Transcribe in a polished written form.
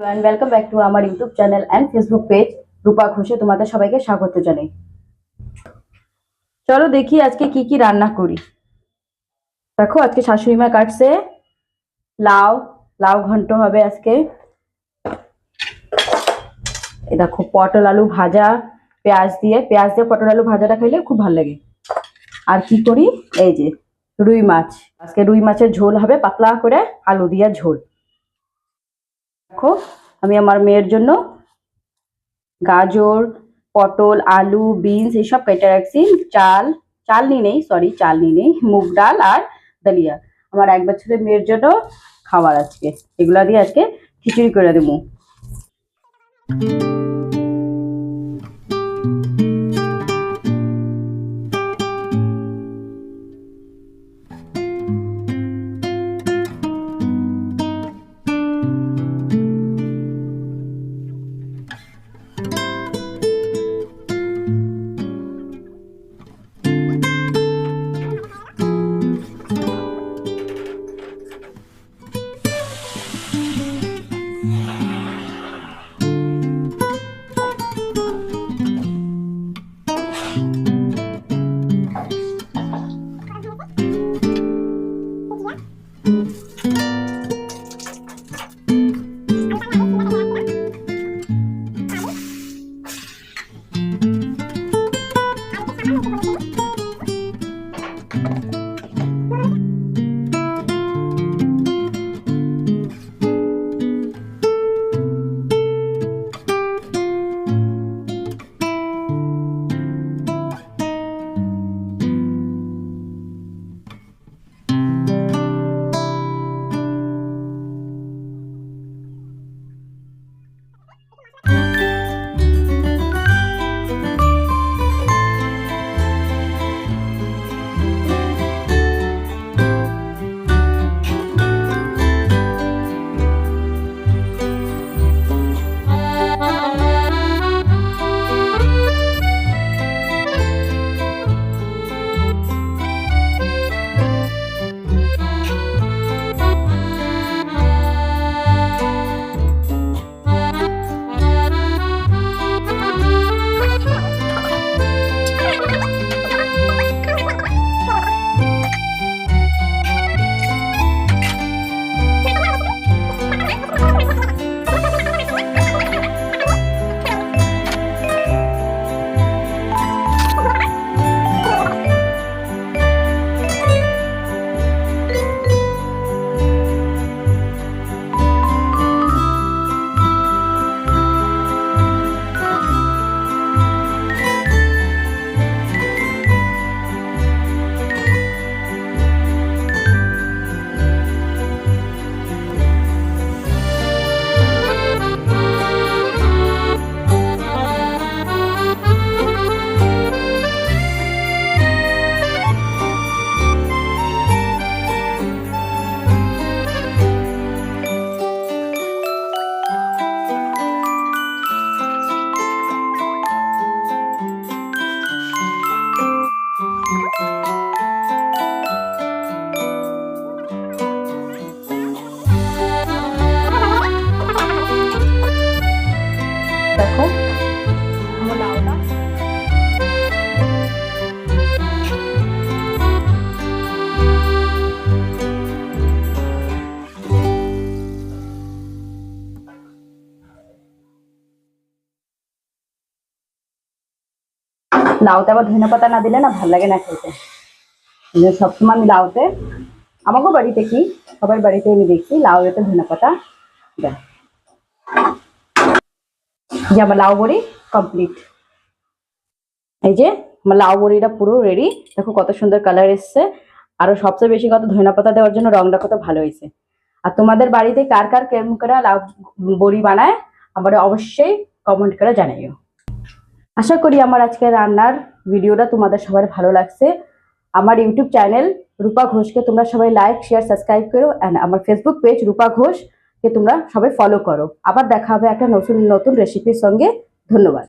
and welcome back to আমার YouTube channel and Facebook page Rupa ঘোষে তোমাদের সবাইকে স্বাগত জানাই। চলো দেখি আজকে কি কি রান্না করি। দেখো আজকে শাশুড়ি মা কাটছে লাউ, লাউ ঘন্ট হবে আজকে। এই দেখো পটল আলু ভাজা, পেঁয়াজ দিয়ে পটল আলু ভাজাটা খেলে খুব ভালো লাগে। আর কি করি, এই যে রুই মাছ, আজকে রুই মাছের ঝোল হবে, পাতলা করে আলু দিয়ে ঝোল। দেখো আমি আমার মেয়ের জন্য গাজর, পটল, আলু, বিনস এইসব কেটে রাখছি। চাল নিয়ে নেই, মুগ ডাল আর ডালিয়া। আমার 1 বছরের মেয়ের জন্য খাবার আজকে, এগুলা দিয়ে আজকে খিচুড়ি করে দেবো। দেখো আমার লাউটা লাউতে আবার ধনে পাতা না দিলে না ভালো লাগে না খেতে। সবসময় আমি লাউতে, আমাকেও বাড়িতে কি সবার বাড়িতে আমি দেখছি লাউতে ধনে পাতা দেয়। যে আমার লাউ বড়ি কমপ্লিট। এই যে আমার লাউ বড়িটা পুরো রেডি। দেখো কত সুন্দর কালার এসছে। আরো সবচেয়ে বেশি কত ধনে পাতা দেওয়ার জন্য রংটা কত ভালো হয়েছে। আর তোমাদের বাড়িতে কার কার কেমন করে লাউ বড়ি বানায় আমার অবশ্যই কমেন্ট করে জানাইও। আশা করি আমার আজকে রান্নার ভিডিওটা তোমাদের সবার ভালো লাগছে। আমার ইউটিউব চ্যানেল রূপা ঘোষকে তোমরা সবাই লাইক, শেয়ার, সাবস্ক্রাইব করো। এন্ড আমার ফেসবুক পেজ রূপা ঘোষকে তোমরা সবাই ফলো করো। আবার দেখা হবে একটা নতুন রেসিপির সঙ্গে। ধন্যবাদ।